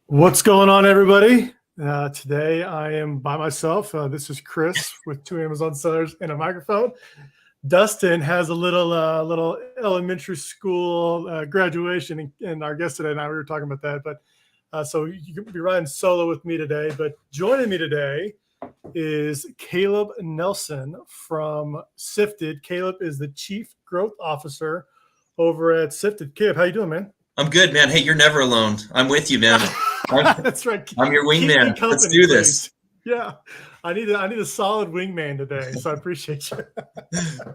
What's going on, everybody? Today I am by myself. This is Chris with two Amazon sellers and a microphone. Dustin has a little elementary school graduation, and our guest today and I were talking about that. But so you can be riding solo with me today. But joining me today is Caleb Nelson from Sifted. Caleb is the Chief Growth Officer over at Sifted. Caleb, how you doing, man? I'm good, man. Hey, you're never alone. I'm with you, man. That's right. I'm your wingman. Company, let's do this. Please. Yeah, I need a solid wingman today, so I appreciate you.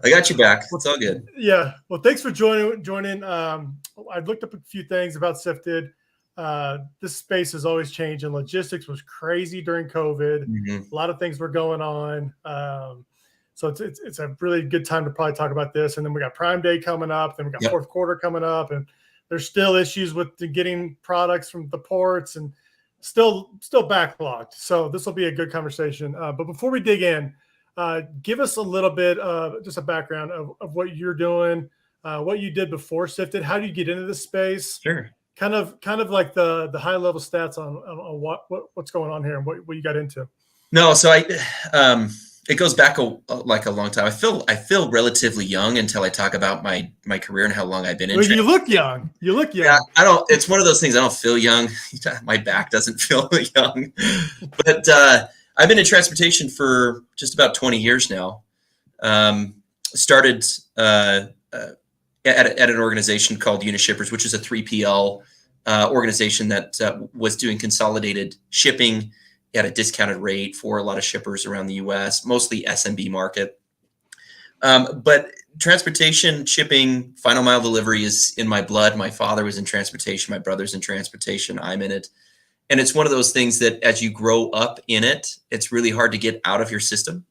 I got you back. It's all good. Yeah. Well, thanks for joining. I've looked up a few things about Sifted. This space is always changing. Logistics was crazy during COVID. Mm-hmm. A lot of things were going on. So it's a really good time to probably talk about this. And then we got Prime Day coming up. Then we got fourth quarter coming up, and there's still issues with getting products from the ports and still backlogged. So this will be a good conversation. But before we dig in, give us a little bit of just a background of what you're doing, what you did before Sifted. How do you get into this space? Sure. Kind of like the high level stats on what's going on here and what you got into. No, so it goes back a long time. I feel relatively young until I talk about my career and how long I've been in. Well, you look young. Yeah, I don't. It's one of those things. I don't feel young. My back doesn't feel young. But I've been in transportation for just about 20 years now. Started at an organization called Unishippers, which is a 3PL organization that was doing consolidated shipping at a discounted rate for a lot of shippers around the U.S., mostly SMB market. But transportation, shipping, final mile delivery is in my blood. My father was in transportation. My brother's in transportation. I'm in it. And it's one of those things that as you grow up in it, it's really hard to get out of your system.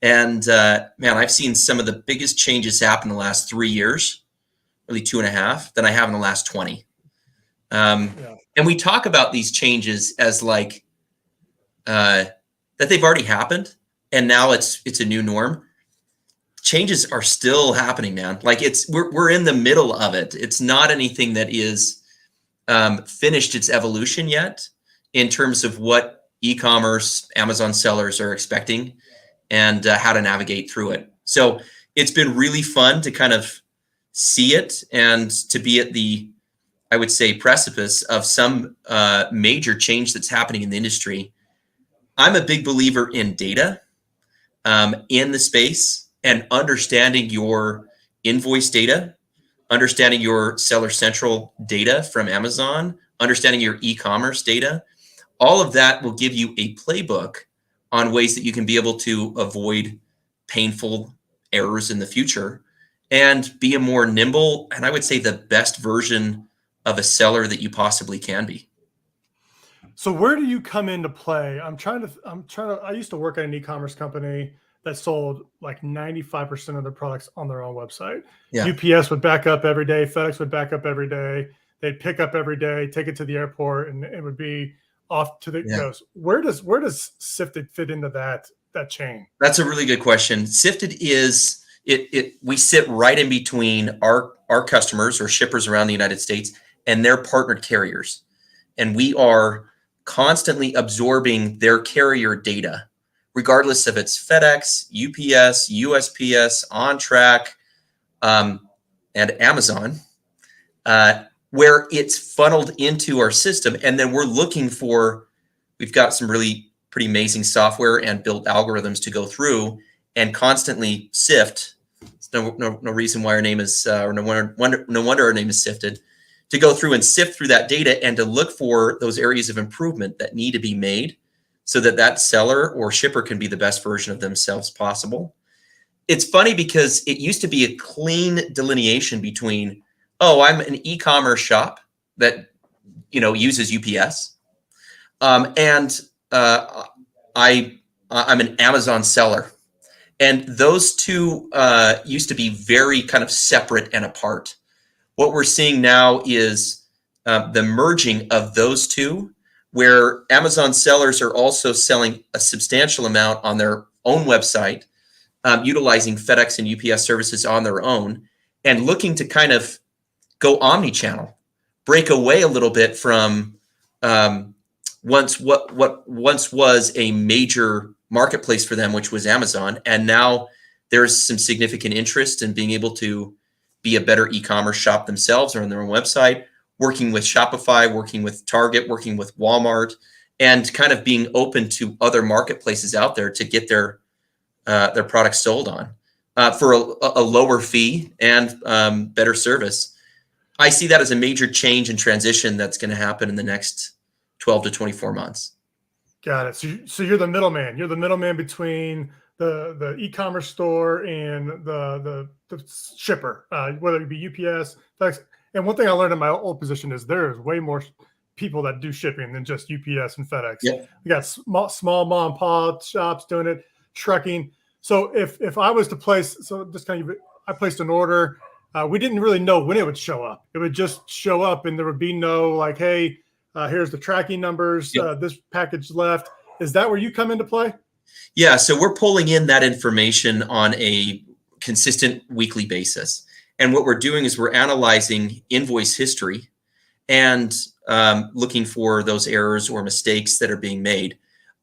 And man, I've seen some of the biggest changes happen in the last 3 years, really 2.5, than I have in the last 20. And we talk about these changes as like, that they've already happened and now it's a new norm. Changes are still happening, man. Like we're in the middle of it. It's not anything that is finished its evolution yet in terms of what e-commerce Amazon sellers are expecting and how to navigate through it. So it's been really fun to kind of see it and to be at the, I would say, precipice of some major change that's happening in the industry. I'm a big believer in data in the space and understanding your invoice data, understanding your Seller Central data from Amazon, understanding your e-commerce data. All of that will give you a playbook on ways that you can be able to avoid painful errors in the future and be a more nimble, and I would say the best version of a seller that you possibly can be. So where do you come into play? I used to work at an e-commerce company that sold like 95% of their products on their own website. Yeah. UPS would back up every day. FedEx would back up every day. They'd pick up every day, take it to the airport, and it would be off to the coast. Where does Sifted fit into that chain? That's a really good question. Sifted is we sit right in between our customers or shippers around the United States and their partnered carriers. And we are constantly absorbing their carrier data, regardless if it's FedEx, UPS, USPS, OnTrack, and Amazon, where it's funneled into our system. And then we've got some really pretty amazing software and built algorithms to go through and constantly sift. No reason why our name is, or no wonder our name is Sifted, to go through and sift through that data and to look for those areas of improvement that need to be made so that seller or shipper can be the best version of themselves possible. It's funny because it used to be a clean delineation between, I'm an e-commerce shop that, uses UPS. And I'm an Amazon seller. And those two used to be very kind of separate and apart. What we're seeing now is the merging of those two, where Amazon sellers are also selling a substantial amount on their own website, utilizing FedEx and UPS services on their own, and looking to kind of go omni-channel, break away a little bit from once what once was a major marketplace for them, which was Amazon, and now there's some significant interest in being able to be a better e-commerce shop themselves or on their own website, working with Shopify, working with Target, working with Walmart, and kind of being open to other marketplaces out there to get their products sold on for a lower fee and better service. I see that as a major change and transition that's going to happen in the next 12 to 24 months. Got it. So you're the middleman. You're the middleman between the e-commerce store and the shipper, whether it be UPS, FedEx. And one thing I learned in my old position is there's way more people that do shipping than just UPS and FedEx. Yep. We got small mom and pop shops doing it, trucking. So if I was to place, so just kind of, I placed an order. We didn't really know when it would show up. It would just show up, and there would be no like, hey, here's the tracking numbers. Yep. This package left. Is that where you come into play? Yeah. So we're pulling in that information on a consistent weekly basis. And what we're doing is we're analyzing invoice history and looking for those errors or mistakes that are being made.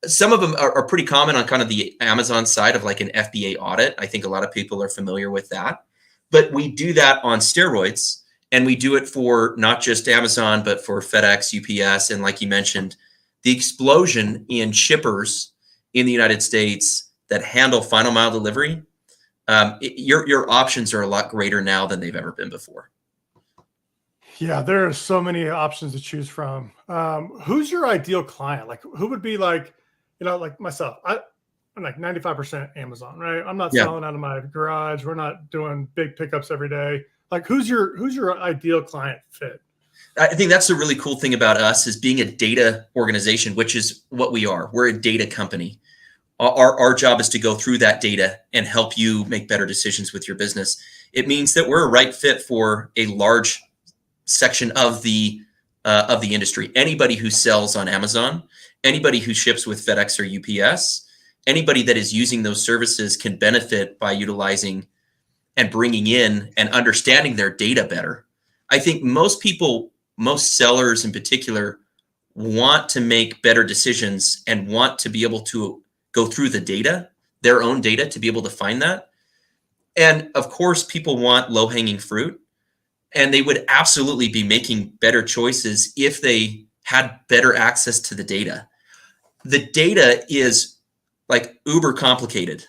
Some of them are pretty common on kind of the Amazon side of like an FBA audit. I think a lot of people are familiar with that. But we do that on steroids, and we do it for not just Amazon, but for FedEx, UPS, and like you mentioned, the explosion in shippers in the United States that handle final mile delivery. Your options are a lot greater now than they've ever been before. Yeah, there are so many options to choose from. Who's your ideal client? Like, who would be like, like myself? I'm like 95% Amazon, right? I'm not selling out of my garage. We're not doing big pickups every day. Like, who's your ideal client fit? I think that's the really cool thing about us is being a data organization, which is what we are. We're a data company. Our job is to go through that data and help you make better decisions with your business. It means that we're a right fit for a large section of the industry. Anybody who sells on Amazon, anybody who ships with FedEx or UPS, anybody that is using those services can benefit by utilizing and bringing in and understanding their data better. I think most people, most sellers in particular, want to make better decisions and want to be able to go through the data, their own data, to be able to find that. And of course, people want low-hanging fruit, and they would absolutely be making better choices if they had better access to the data. The data is like uber complicated.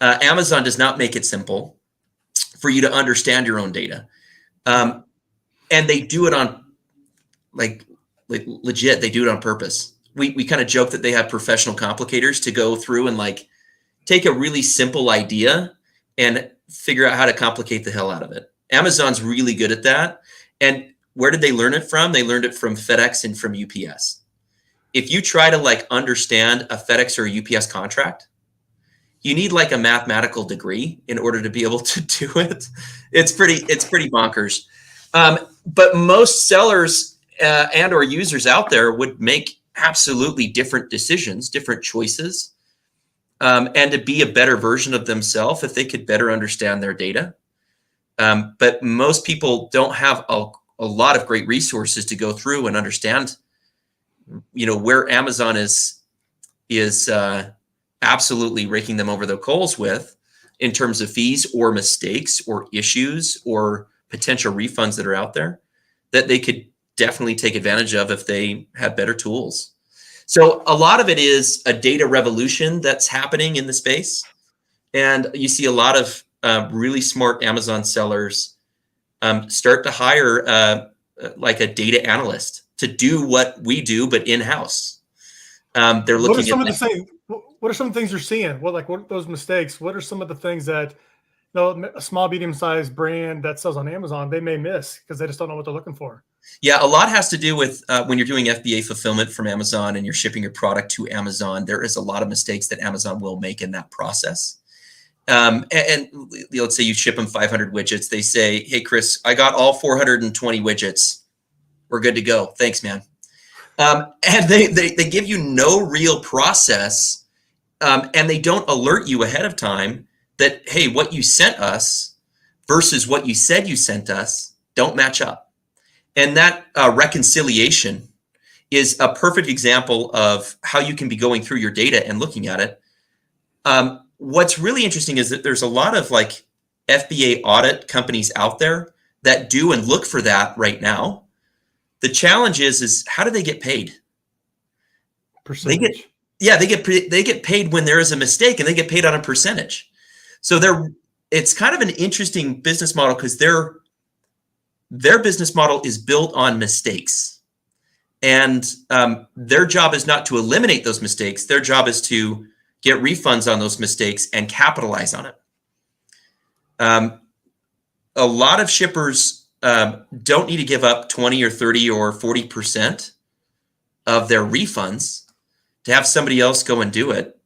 Amazon does not make it simple for you to understand your own data. And they do it on like legit, they do it on purpose. We kind of joke that they have professional complicators to go through and like take a really simple idea and figure out how to complicate the hell out of it. Amazon's really good at that. And where did they learn it from? They learned it from FedEx and from UPS. If you try to like understand a FedEx or a UPS contract, you need like a mathematical degree in order to be able to do it. It's pretty bonkers. But most sellers and or users out there would make absolutely different decisions, different choices, and to be a better version of themselves if they could better understand their data. But most people don't have a lot of great resources to go through and understand, where Amazon is absolutely raking them over the coals with in terms of fees or mistakes or issues or potential refunds that are out there that they could definitely take advantage of if they had better tools. So a lot of it is a data revolution that's happening in the space. And you see a lot of really smart Amazon sellers start to hire like a data analyst to do what we do, but in-house. They're looking what are some things you're seeing? What are those mistakes? What are some of the things that a small, medium-sized brand that sells on Amazon, they may miss because they just don't know what they're looking for? Yeah, a lot has to do with when you're doing FBA fulfillment from Amazon and you're shipping your product to Amazon, there is a lot of mistakes that Amazon will make in that process. And let's say you ship them 500 widgets. They say, hey, Chris, I got all 420 widgets. We're good to go. Thanks, man. And they give you no real process, and they don't alert you ahead of time that, hey, what you sent us versus what you said you sent us don't match up. And that reconciliation is a perfect example of how you can be going through your data and looking at it. What's really interesting is that there's a lot of like FBA audit companies out there that do and look for that right now. The challenge is how do they get paid? Percentage. They get paid when there is a mistake, and they get paid on a percentage. So it's kind of an interesting business model because their business model is built on mistakes, and their job is not to eliminate those mistakes. Their job is to get refunds on those mistakes and capitalize on it. A lot of shippers don't need to give up 20 or 30 or 40% of their refunds to have somebody else go and do it.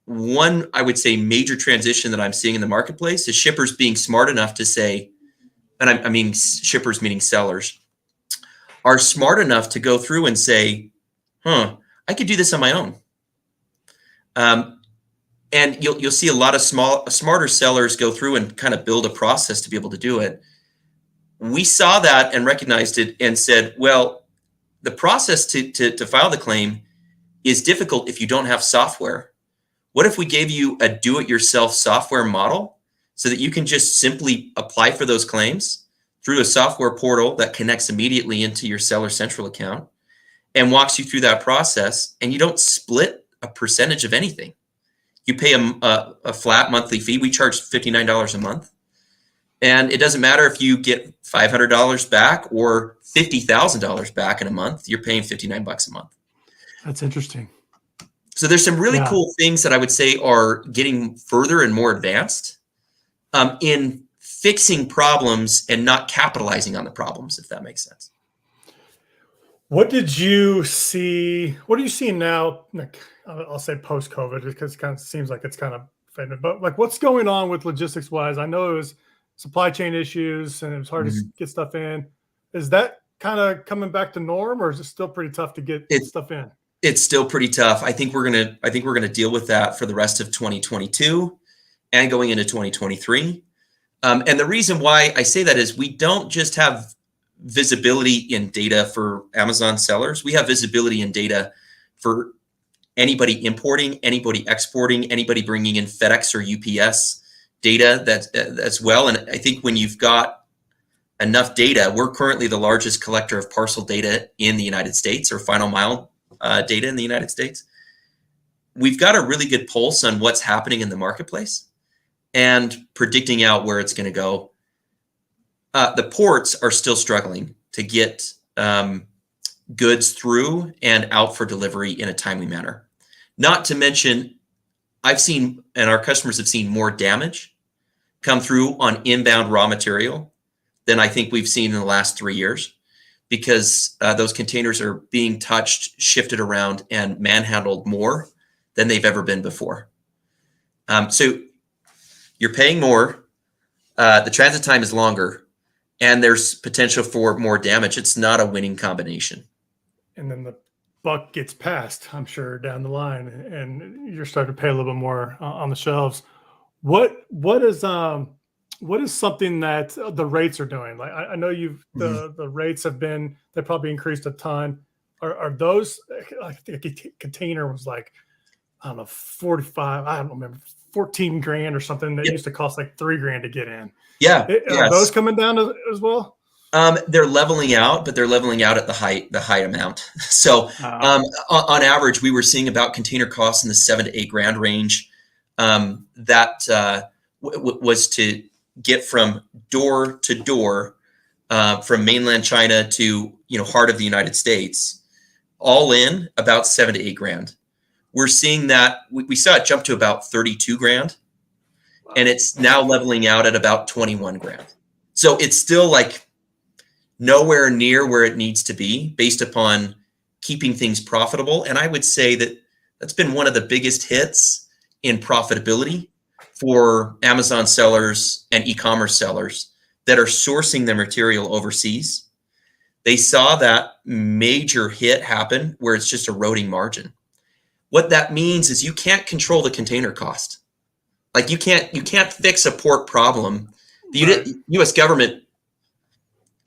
One, I would say, major transition that I'm seeing in the marketplace is shippers being smart enough to say, and I mean shippers meaning sellers, are smart enough to go through and say, I could do this on my own. And you'll see a lot of smarter sellers go through and kind of build a process to be able to do it. We saw that and recognized it and said, well, the process to file the claim is difficult if you don't have software. What if we gave you a do-it-yourself software model so that you can just simply apply for those claims through a software portal that connects immediately into your Seller Central account and walks you through that process, and you don't split a percentage of anything. You pay a flat monthly fee. We charge $59 a month. And it doesn't matter if you get $500 back or $50,000 back in a month, you're paying $59 a month. That's interesting. So there's some really cool things that I would say are getting further and more advanced in fixing problems and not capitalizing on the problems, if that makes sense. What did you see? What are you seeing now? Like, I'll say post-COVID, because it kind of seems like it's kind of faded. But like, what's going on with logistics-wise? I know it was supply chain issues and it was hard to get stuff in. Is that kind of coming back to norm, or is it still pretty tough to get stuff in? It's still pretty tough. I think we're gonna deal with that for the rest of 2022 and going into 2023. And the reason why I say that is we don't just have visibility in data for Amazon sellers. We have visibility in data for anybody importing, anybody exporting, anybody bringing in FedEx or UPS data as well. And I think when you've got enough data, we're currently the largest collector of parcel data in the United States, or final mile data in the United States. We've got a really good pulse on what's happening in the marketplace and predicting out where it's going to go. The ports are still struggling to get goods through and out for delivery in a timely manner. Not to mention, I've seen, and our customers have seen, more damage come through on inbound raw material than I think we've seen in the last 3 years, because those containers are being touched, shifted around, and manhandled more than they've ever been before. So you're paying more, the transit time is longer, and there's potential for more damage. It's not a winning combination. And then the buck gets passed, I'm sure, down the line, and you're starting to pay a little bit more on the shelves. What is something that the rates are doing? Like, I know the rates have been, they probably increased a ton. Are those, I think a container was like, I don't know, 45, I don't remember, 14 grand or something that used to cost like $3 grand to get in. Are those coming down as well? They're leveling out, but they're leveling out at the high amount. So on average, we were seeing about container costs in the $7 to $8 grand range. That was to get from door to door, from mainland China to heart of the United States, all in about $7 to $8 grand. We're seeing that we saw it jump to about 32 grand, and it's now leveling out at about 21 grand. So it's still like nowhere near where it needs to be based upon keeping things profitable. And I would say that that's been one of the biggest hits in profitability for Amazon sellers and e-commerce sellers that are sourcing their material overseas. They saw that major hit happen where it's just eroding margin. What that means is you can't control the container cost. Like you can't fix a port problem. The U.S. government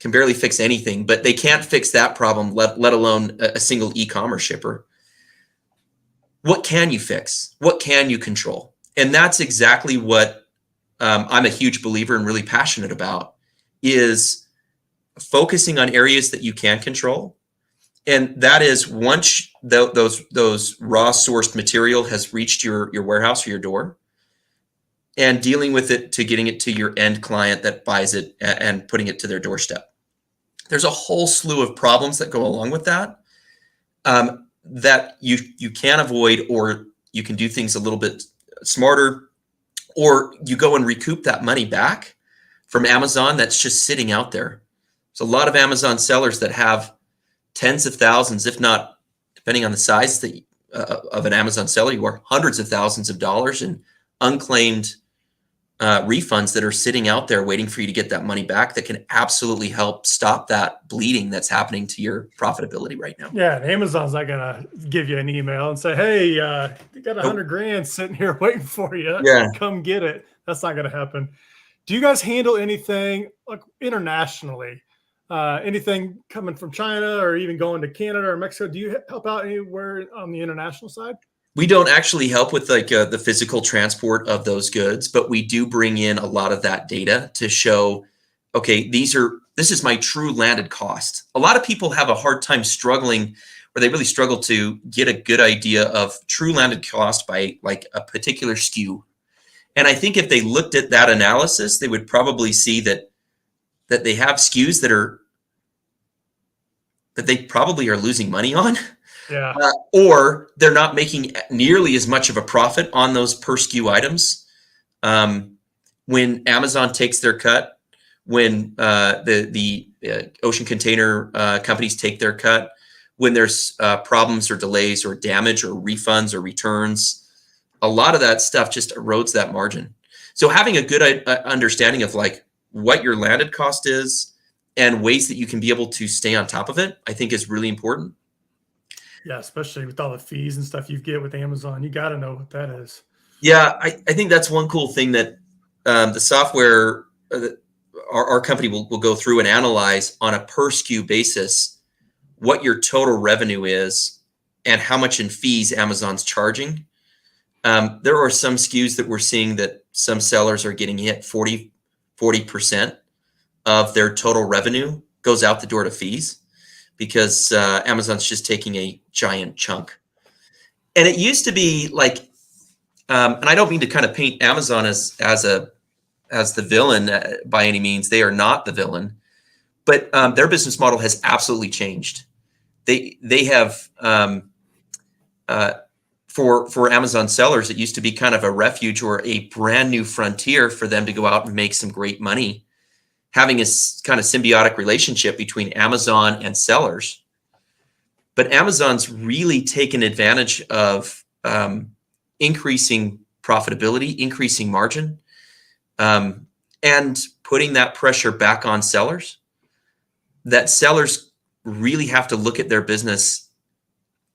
can barely fix anything, but they can't fix that problem, let alone a single e-commerce shipper. What can you fix? What can you control? And that's exactly what I'm a huge believer and really passionate about, is focusing on areas that you can control. And that is, once those raw sourced material has reached your warehouse or your door, and dealing with it to getting it to your end client that buys it and putting it to their doorstep. There's a whole slew of problems that go along with that, that you can avoid, or you can do things a little bit smarter, or you go and recoup that money back from Amazon that's just sitting out there. There's a lot of Amazon sellers that have tens of thousands, if not, depending on the size that of an Amazon seller you are, hundreds of thousands of dollars in unclaimed refunds that are sitting out there waiting for you to get that money back, that can absolutely help stop that bleeding that's happening to your profitability right now. Yeah, and Amazon's not gonna give you an email and say, "Hey, you got $100 grand sitting here waiting for you. Yeah. Come get it." That's not gonna happen. Do you guys handle anything like internationally? Anything coming from China or even going to Canada or Mexico? Do you help out anywhere on the international side? We don't actually help with like the physical transport of those goods, but we do bring in a lot of that data to show, okay, this is my true landed cost. A lot of people have a hard time struggling, or they really struggle to get a good idea of true landed cost by like a particular SKU. And I think if they looked at that analysis, they would probably see that they have SKUs that they probably are losing money on. Yeah. Or they're not making nearly as much of a profit on those per SKU items. When Amazon takes their cut, when the ocean container companies take their cut, when there's problems or delays or damage or refunds or returns, a lot of that stuff just erodes that margin. So having a good understanding of like what your landed cost is and ways that you can be able to stay on top of it, I think is really important. Yeah, especially with all the fees and stuff you get with Amazon, you got to know what that is. Yeah, I think that's one cool thing that the software, our company will go through and analyze on a per SKU basis what your total revenue is and how much in fees Amazon's charging. There are some SKUs that we're seeing that some sellers are getting hit 40% of their total revenue goes out the door to fees, because Amazon's just taking a giant chunk. And it used to be like, and I don't mean to kind of paint Amazon as the villain by any means. They are not the villain, but their business model has absolutely changed. They have for Amazon sellers, it used to be kind of a refuge or a brand new frontier for them to go out and make some great money, having a kind of symbiotic relationship between Amazon and sellers. But Amazon's really taken advantage of increasing profitability, increasing margin, and putting that pressure back on sellers, that sellers really have to look at their business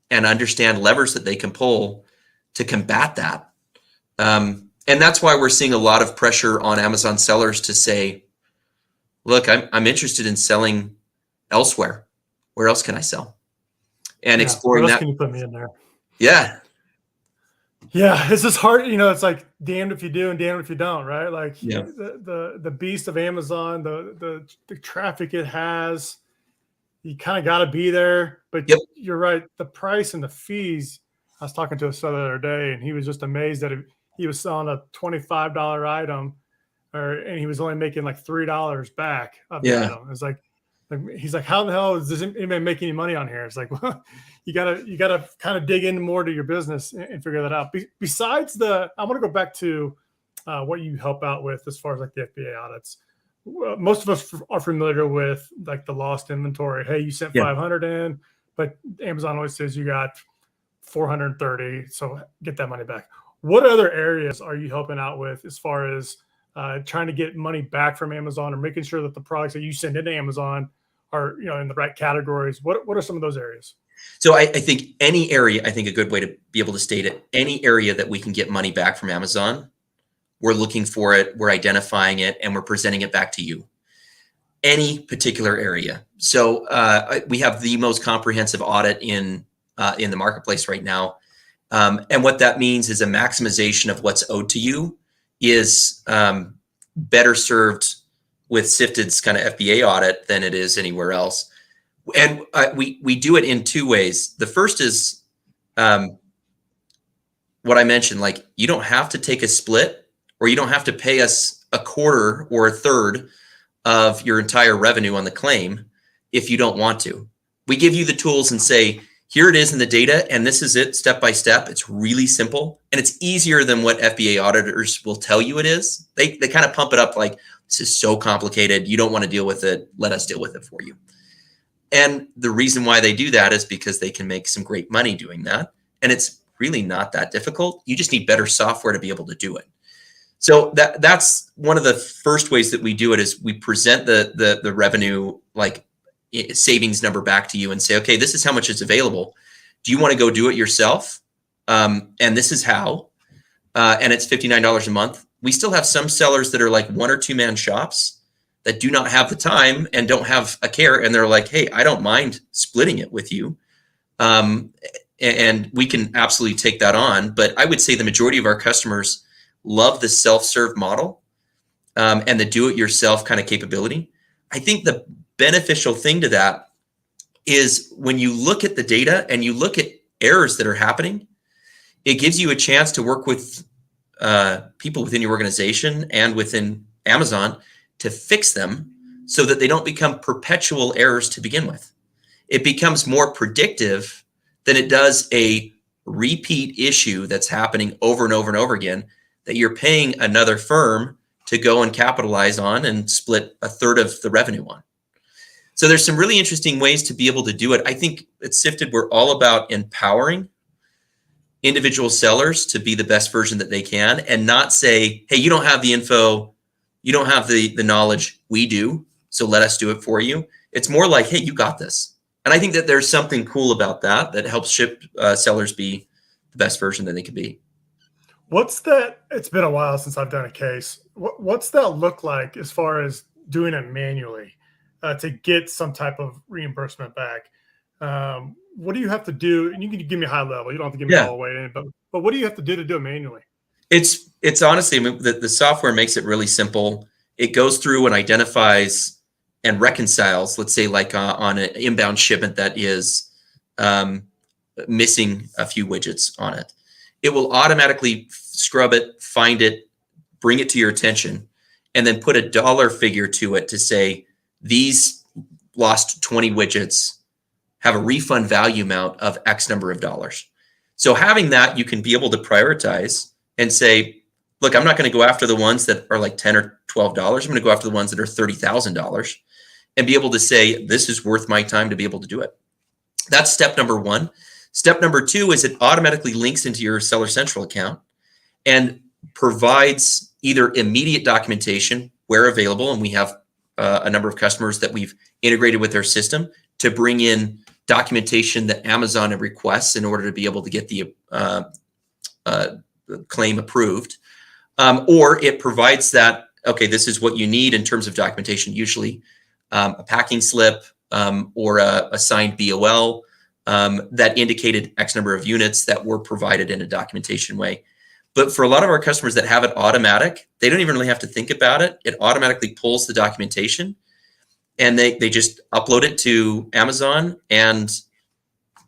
and understand levers that they can pull to combat that. And that's why we're seeing a lot of pressure on Amazon sellers to say, look, I'm interested in selling elsewhere. Where else can I sell? And exploring where else that. Can you put me in there? Yeah. Yeah, it's just hard. It's like damned if you do and damned if you don't, right? Like Yeah. the beast of Amazon, the traffic it has, you kind of got to be there. But Yep. You're right. The price and the fees. I was talking to a seller the other day, and he was just amazed that he was selling a $25 item, and he was only making like $3 back of the item. It's like he's like, how the hell does anybody make any money on here? It's like, well, you gotta kind of dig in more to your business and figure that out. Besides I want to go back to what you help out with as far as like the FBA audits. Most of us are familiar with like the lost inventory. Hey, you sent 500 in, but Amazon always says you got 430, so get that money back. What other areas are you helping out with as far as trying to get money back from Amazon, or making sure that the products that you send into Amazon are in the right categories? What are some of those areas? So I think any area, I think a good way to be able to state it, any area that we can get money back from Amazon, we're looking for it, we're identifying it, and we're presenting it back to you. any particular area. So we have the most comprehensive audit in the marketplace right now. And what that means is a maximization of what's owed to you is better served with Sifted's kind of FBA audit than it is anywhere else. And we do it in two ways. The first is what I mentioned, like you don't have to take a split, or you don't have to pay us a quarter or a third of your entire revenue on the claim if you don't want to. We give you the tools and say, here it is in the data, and this is it step by step. It's really simple, and it's easier than what FBA auditors will tell you it is. They kind of pump it up like, this is so complicated, you don't want to deal with it, let us deal with it for you. And the reason why they do that is because they can make some great money doing that. And it's really not that difficult. You just need better software to be able to do it. So that's one of the first ways that we do it, is we present the revenue like savings number back to you and say, okay, this is how much is available. Do you want to go do it yourself? And this is how, and it's $59 a month. We still have some sellers that are like 1 or 2 man shops that do not have the time and don't have a care. And they're like, hey, I don't mind splitting it with you. And we can absolutely take that on. But I would say the majority of our customers love the self-serve model and the do-it-yourself kind of capability. I think the beneficial thing to that is when you look at the data and you look at errors that are happening, it gives you a chance to work with people within your organization and within Amazon to fix them so that they don't become perpetual errors to begin with. It becomes more predictive than it does a repeat issue that's happening over and over and over again that you're paying another firm to go and capitalize on and split a third of the revenue on. So there's some really interesting ways to be able to do it. I think at Sifted, we're all about empowering individual sellers to be the best version that they can, and not say, hey, you don't have the info, you don't have the knowledge, we do, so let us do it for you. It's more like, hey, you got this. And I think that there's something cool about that helps sellers be the best version that they can be. What's that? It's been a while since I've done a case. What's that look like as far as doing it manually to get some type of reimbursement back? What do you have to do? And you can give me a high level. You don't have to give me all the way in, but what do you have to do it manually? It's honestly, I mean, the software makes it really simple. It goes through and identifies and reconciles, let's say like on an inbound shipment that is missing a few widgets on it. It will automatically scrub it, find it, bring it to your attention, and then put a dollar figure to it to say, these lost 20 widgets have a refund value amount of X number of dollars. So having that, you can be able to prioritize and say, look, I'm not going to go after the ones that are like $10 or $12. I'm going to go after the ones that are $30,000 and be able to say, this is worth my time to be able to do it. That's step number one. Step number two is it automatically links into your Seller Central account and provides either immediate documentation where available. And we have a number of customers that we've integrated with their system to bring in documentation that Amazon requests in order to be able to get the claim approved. Or it provides that, okay, this is what you need in terms of documentation, usually a packing slip or a signed BOL that indicated X number of units that were provided in a documentation way. But for a lot of our customers that have it automatic, they don't even really have to think about it. It automatically pulls the documentation and they just upload it to Amazon, and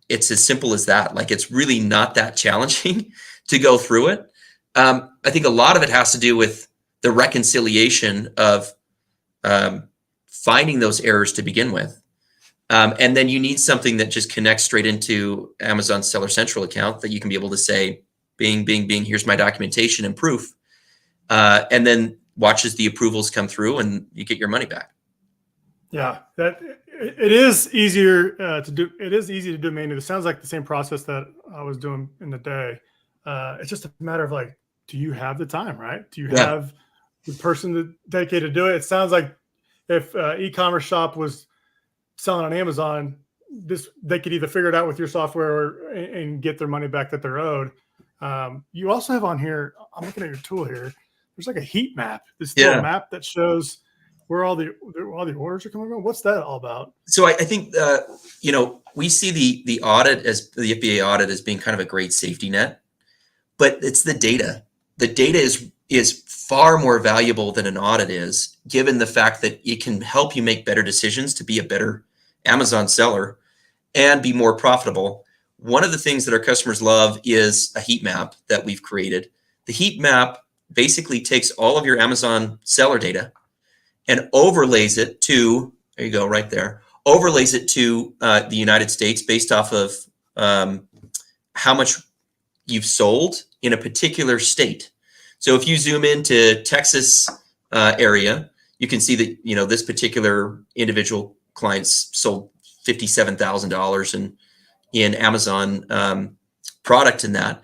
it's as simple as that. Like, it's really not that challenging to go through it. I think a lot of it has to do with the reconciliation of finding those errors to begin with. And then you need something that just connects straight into Amazon's Seller Central account that you can be able to say, bing, bing, bing, here's my documentation and proof. And then watches the approvals come through and you get your money back. Yeah, it is easier to do. It is easy to do manually. It sounds like the same process that I was doing in the day. It's just a matter of like, do you have the time, right? Do you have the person dedicated to do it? It sounds like if e-commerce shop was selling on Amazon, they could either figure it out with your software and get their money back that they're owed. You also have on here, I'm looking at your tool here, there's like a heat map, this little map that shows where all the orders are coming from? What's that all about? So I think we see the audit as the FBA audit as being kind of a great safety net, but it's the data. The data is far more valuable than an audit is, given the fact that it can help you make better decisions to be a better Amazon seller and be more profitable. One of the things that our customers love is a heat map that we've created. The heat map basically takes all of your Amazon seller data and overlays it to, there you go, right there, overlays it to the United States based off of how much you've sold in a particular state. So if you zoom into Texas area, you can see that, this particular individual clients sold $57,000 in Amazon product in that.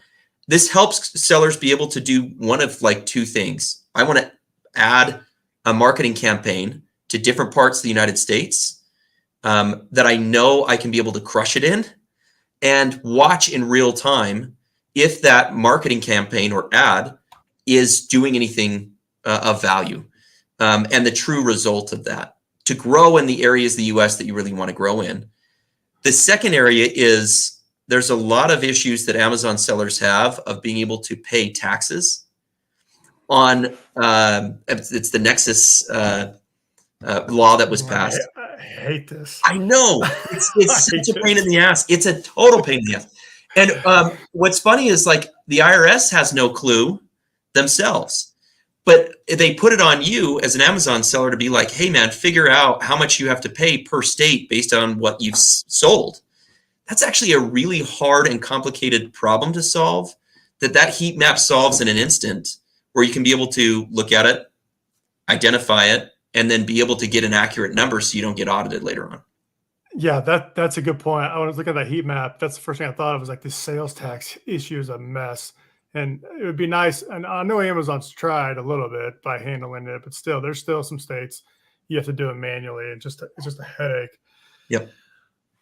This helps sellers be able to do one of like two things. I want to add a marketing campaign to different parts of the United States that I know I can be able to crush it in, and watch in real time if that marketing campaign or ad is doing anything of value, and the true result of that to grow in the areas of the US that you really want to grow in. The second area is there's a lot of issues that Amazon sellers have of being able to pay taxes on, it's the Nexus law that was passed. I hate this. I know. It's such a pain in the ass. It's a total pain in the ass. And what's funny is like the IRS has no clue themselves, but they put it on you as an Amazon seller to be like, hey man, figure out how much you have to pay per state based on what you've sold. That's actually a really hard and complicated problem to solve that heat map solves in an instant, where you can be able to look at it, identify it, and then be able to get an accurate number so you don't get audited later on. Yeah, that's a good point. I was looking at that heat map. That's the first thing I thought of, was like this sales tax issue is a mess. And it would be nice. And I know Amazon's tried a little bit by handling it, but still, there's still some states you have to do it manually. And it's just a headache. Yep.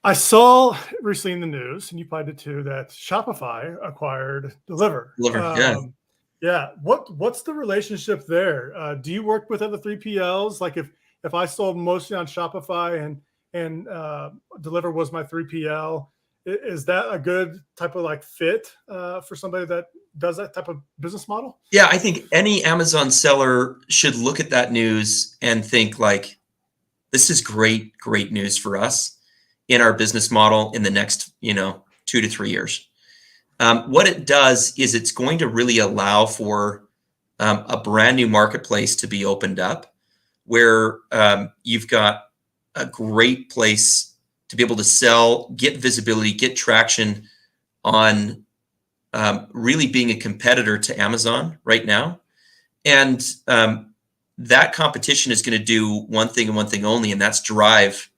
I saw recently in the news, and you probably did too, that Shopify acquired Deliver. Yeah. Yeah. What's the relationship there? Do you work with other 3PLs? Like if I sold mostly on Shopify and Deliver was my 3PL, is that a good type of like fit for somebody that does that type of business model? Yeah, I think any Amazon seller should look at that news and think like, this is great news for us in our business model in the next, 2 to 3 years. What it does is it's going to really allow for a brand new marketplace to be opened up, where you've got a great place to be able to sell, get visibility, get traction on really being a competitor to Amazon right now. And that competition is going to do one thing and one thing only, and that's drive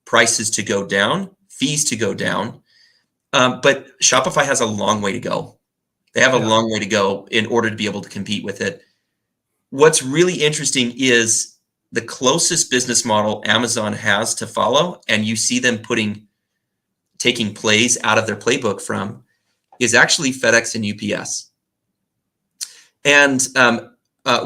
prices to go down, fees to go down. But Shopify has a long way to go. They have a long way to go in order to be able to compete with it. What's really interesting is the closest business model Amazon has to follow, and you see them taking plays out of their playbook from, is actually FedEx and UPS. And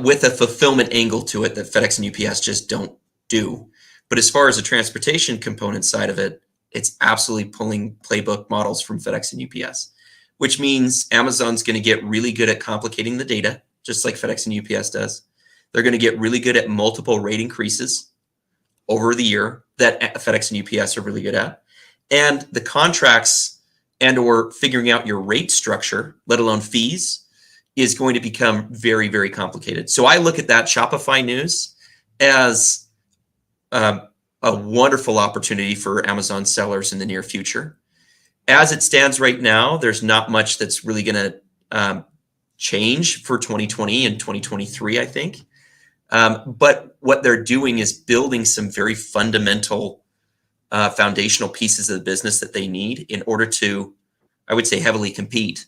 with a fulfillment angle to it that FedEx and UPS just don't do. But as far as the transportation component side of it, it's absolutely pulling playbook models from FedEx and UPS, which means Amazon's going to get really good at complicating the data, just like FedEx and UPS does. They're going to get really good at multiple rate increases over the year that FedEx and UPS are really good at. And the contracts and or figuring out your rate structure, let alone fees, is going to become very, very complicated. So I look at that Shopify news as a wonderful opportunity for Amazon sellers in the near future. As it stands right now, there's not much that's really going to change for 2020 and 2023, I think. But what they're doing is building some very fundamental foundational pieces of the business that they need in order to, I would say, heavily compete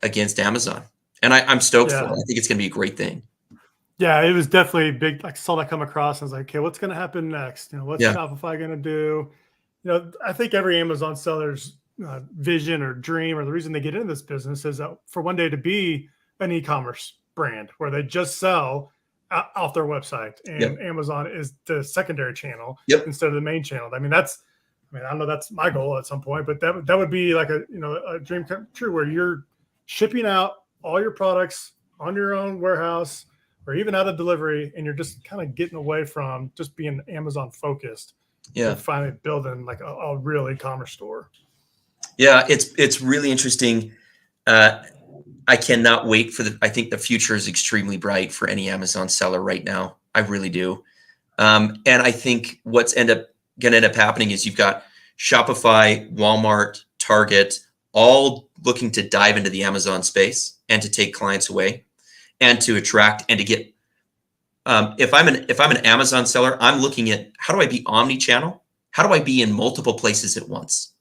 against Amazon. And I'm stoked for it. I think it's going to be a great thing. Yeah, it was definitely big. I saw that come across. I was like, okay, what's going to happen next? What's Shopify going to do? I think every Amazon seller's vision or dream, or the reason they get into this business, is for one day to be an e-commerce brand where they just sell off their website, and Yep. Amazon is the secondary channel Yep. instead of the main channel. I mean, I know that's my goal at some point, but that would be like a dream come true where you're shipping out all your products on your own warehouse or even out of delivery, and you're just kind of getting away from just being Amazon focused Yeah. and finally building like a real e-commerce store. Yeah. It's really interesting. I cannot wait for I think the future is extremely bright for any Amazon seller right now. I really do. And I think what's going to end up happening is you've got Shopify, Walmart, Target, all looking to dive into the Amazon space and to take clients away and to attract and to get. If I'm an Amazon seller, I'm looking at how do I be omni-channel? How do I be in multiple places at once?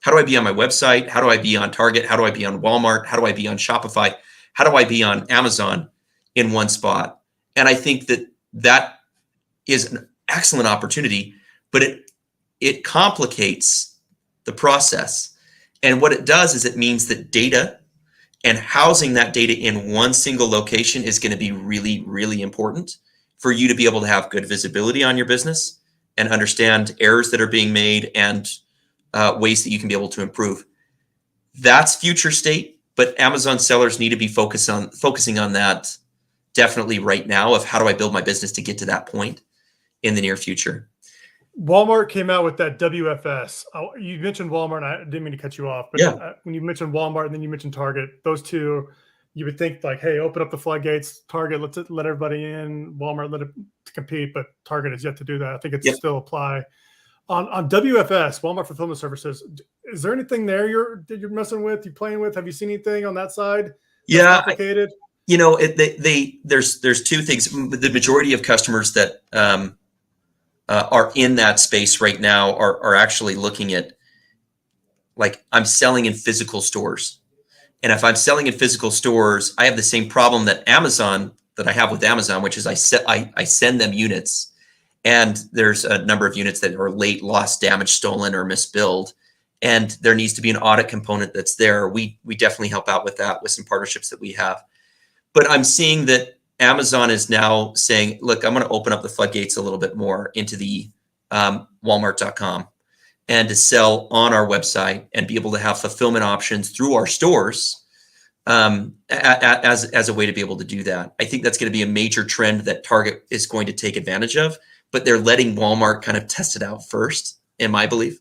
How do I be on my website? How do I be on Target? How do I be on Walmart? How do I be on Shopify? How do I be on Amazon in one spot? And I think that is an excellent opportunity, but it complicates the process. And what it does is it means that data and housing that data in one single location is going to be really, really important for you to be able to have good visibility on your business and understand errors that are being made and ways that you can be able to improve. That's future state, but Amazon sellers need to be focusing on that definitely right now of how do I build my business to get to that point in the near future. Walmart came out with that WFS. You mentioned Walmart, and I didn't mean to cut you off, but Yeah. when you mentioned Walmart and then you mentioned Target, those two, you would think like, hey, open up the floodgates. Target, let everybody in. Walmart, let it compete, but Target has yet to do that. I think it's Yep. still apply. On WFS, Walmart Fulfillment Services, is there anything there you're messing with, you playing with? Have you seen anything on that side? Yeah. Complicated? There's two things. The majority of customers that are in that space right now are actually looking at, like, I'm selling in physical stores. And if I'm selling in physical stores, I have the same problem that I have with Amazon, which is I send them units. And there's a number of units that are late, lost, damaged, stolen, or misbilled. And there needs to be an audit component that's there. We definitely help out with that with some partnerships that we have. But I'm seeing that Amazon is now saying, look, I'm going to open up the floodgates a little bit more into the Walmart.com and to sell on our website and be able to have fulfillment options through our stores as a way to be able to do that. I think that's going to be a major trend that Target is going to take advantage of, but they're letting Walmart kind of test it out first, in my belief.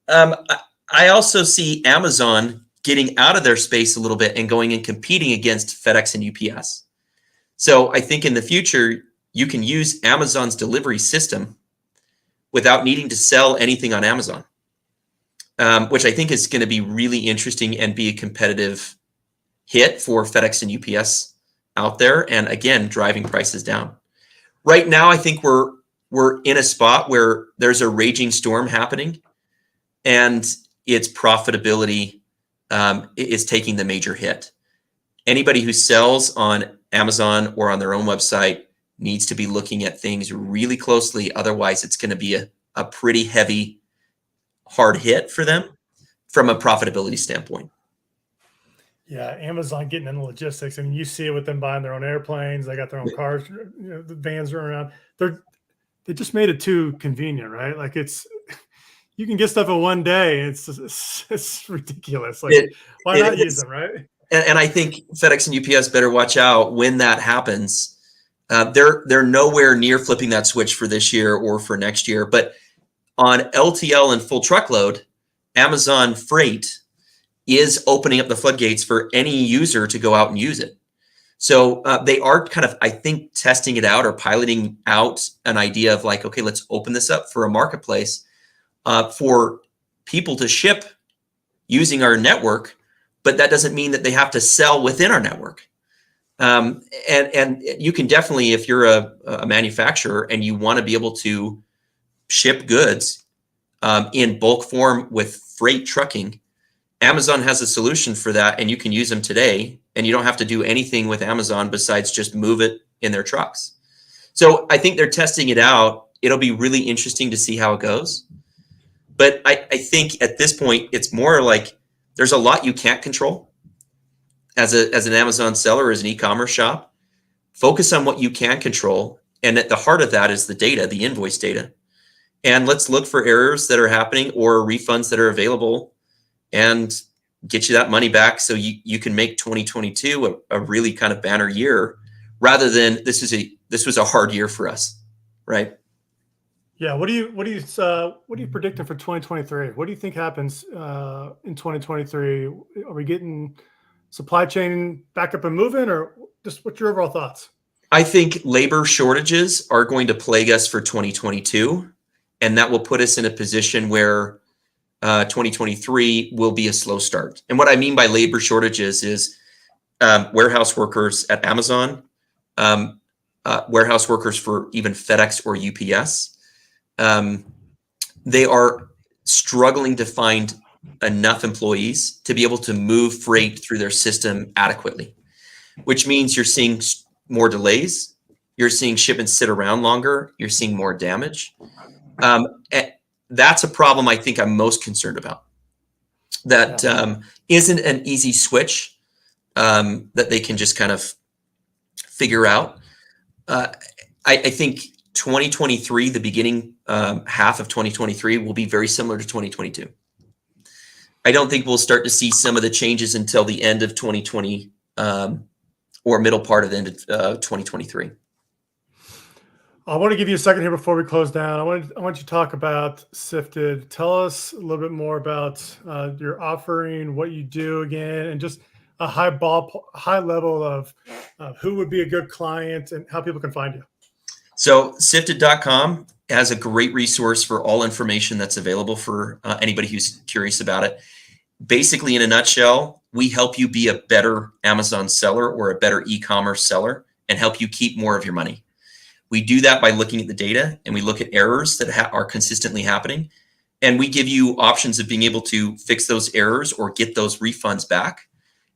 I also see Amazon getting out of their space a little bit and going and competing against FedEx and UPS. So I think in the future, you can use Amazon's delivery system without needing to sell anything on Amazon, which I think is going to be really interesting and be a competitive hit for FedEx and UPS out there. And again, driving prices down. Right now, I think we're in a spot where there's a raging storm happening and its profitability is taking the major hit. Anybody who sells on Amazon or on their own website needs to be looking at things really closely. Otherwise, it's going to be a pretty heavy, hard hit for them from a profitability standpoint. Yeah, Amazon getting into logistics. I mean, you see it with them buying their own airplanes. They got their own cars. The vans are around. They just made it too convenient, right? Like you can get stuff in one day. It's ridiculous. Like, why not use them, right? And I think FedEx and UPS better watch out when that happens. They're nowhere near flipping that switch for this year or for next year. But on LTL and full truckload, Amazon Freight is opening up the floodgates for any user to go out and use it. So they are kind of, I think, testing it out or piloting out an idea of like, okay, let's open this up for a marketplace for people to ship using our network, but that doesn't mean that they have to sell within our network. And you can definitely, if you're a manufacturer and you want to be able to ship goods in bulk form with freight trucking, Amazon has a solution for that, and you can use them today, and you don't have to do anything with Amazon besides just move it in their trucks. So I think they're testing it out. It'll be really interesting to see how it goes. But I think at this point, it's more like there's a lot you can't control as an Amazon seller or as an e-commerce shop. Focus on what you can control. And at the heart of that is the data, the invoice data. And let's look for errors that are happening or refunds that are available and get you that money back so you can make 2022 a really kind of banner year rather than this was a hard year for us, right? Yeah. What are you predicting for 2023? What do you think happens in 2023? Are we getting supply chain back up and moving, or just what's your overall thoughts? I think labor shortages are going to plague us for 2022, and that will put us in a position where 2023 will be a slow start. And what I mean by labor shortages is warehouse workers at Amazon, warehouse workers for even FedEx or UPS. They are struggling to find enough employees to be able to move freight through their system adequately, which means you're seeing more delays. You're seeing shipments sit around longer. You're seeing more damage. That's a problem I think I'm most concerned about. That isn't an easy switch that they can just kind of figure out. I think 2023, the beginning half of 2023, will be very similar to 2022. I don't think we'll start to see some of the changes until the end of 2020 or middle part of the end of 2023. I want to give you a second here before we close down. I want you to talk about Sifted. Tell us a little bit more about your offering, what you do again, and just a high level of who would be a good client and how people can find you. So Sifted.com has a great resource for all information that's available for anybody who's curious about it. Basically, in a nutshell, we help you be a better Amazon seller or a better e-commerce seller and help you keep more of your money. We do that by looking at the data, and we look at errors that are consistently happening. And we give you options of being able to fix those errors or get those refunds back.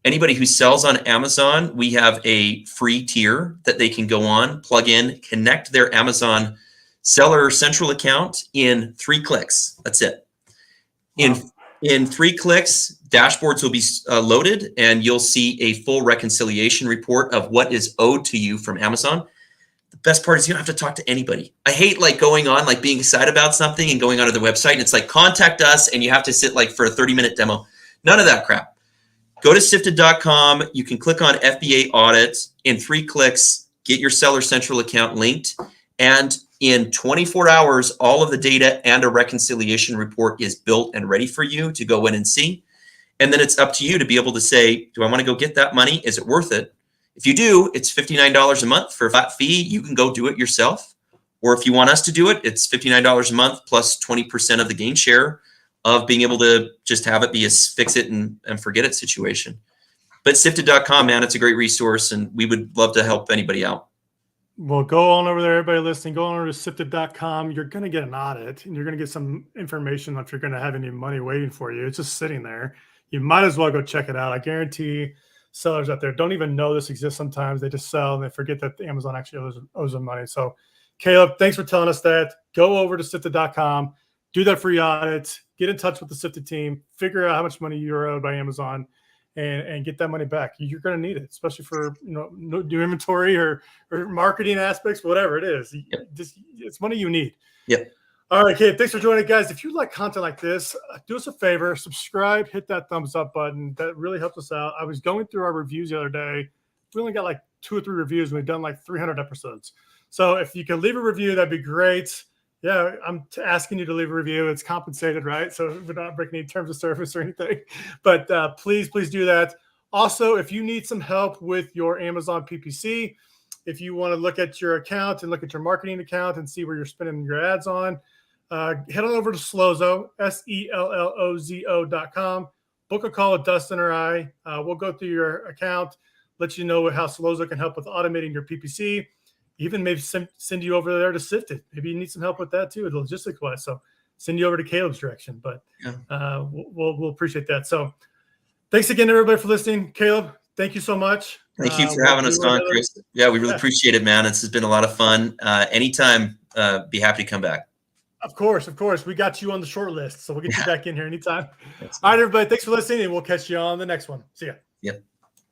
Anybody who sells on Amazon, we have a free tier that they can go on, plug in, connect their Amazon Seller Central account in 3 clicks. That's it. In 3 clicks, dashboards will be loaded, and you'll see a full reconciliation report of what is owed to you from Amazon. The best part is you don't have to talk to anybody. I hate going on, being excited about something and going onto the website, and it's contact us, and you have to sit for a 30-minute demo. None of that crap. Go to Sifted.com. You can click on FBA Audits. In 3 clicks, get your Seller Central account linked. And in 24 hours, all of the data and a reconciliation report is built and ready for you to go in and see. And then it's up to you to be able to say, do I want to go get that money? Is it worth it? If you do, it's $59 a month for a flat fee. You can go do it yourself. Or if you want us to do it, it's $59 a month plus 20% of the gain share of being able to just have it be a fix it and forget it situation. But Sifted.com, man, it's a great resource, and we would love to help anybody out. Well, go on over there, everybody listening. Go on over to Sifted.com. You're going to get an audit, and you're going to get some information if you're going to have any money waiting for you. It's just sitting there. You might as well go check it out. I guarantee sellers out there don't even know this exists sometimes. They just sell and they forget that Amazon actually owes them money. So, Caleb, thanks for telling us that. Go over to Sifted.com. Do that free audit. Get in touch with the Sifted team. Figure out how much money you're owed by Amazon, and get that money back. You're going to need it, especially for new inventory or marketing aspects, whatever it is. Yep. It's money you need. Yep. All right, Caleb, thanks for joining, guys. If you like content like this, do us a favor, subscribe, hit that thumbs up button. That really helps us out. I was going through our reviews the other day. We only got 2 or 3 reviews, and we've done 300 episodes. So if you can leave a review, that'd be great. Yeah, I'm asking you to leave a review. It's compensated, right? So we're not breaking any terms of service or anything. But please do that. Also, if you need some help with your Amazon PPC, if you want to look at your account and look at your marketing account and see where you're spending your ads on, head on over to Sellozo, SELLOZO.com. Book a call with Dustin or I. We'll go through your account, let you know how Sellozo can help with automating your PPC. Even maybe send you over there to Sifted. Maybe you need some help with that too, logistics wise. So send you over to Caleb's direction. But we'll appreciate that. So thanks again, everybody, for listening. Caleb, thank you so much. Thank you for having us on, Chris. Yeah, we really appreciate it, man. This has been a lot of fun. Anytime, be happy to come back. Of course. We got you on the short list, so we'll get you back in here anytime. All right, everybody, thanks for listening, and we'll catch you on the next one. See ya. Yep.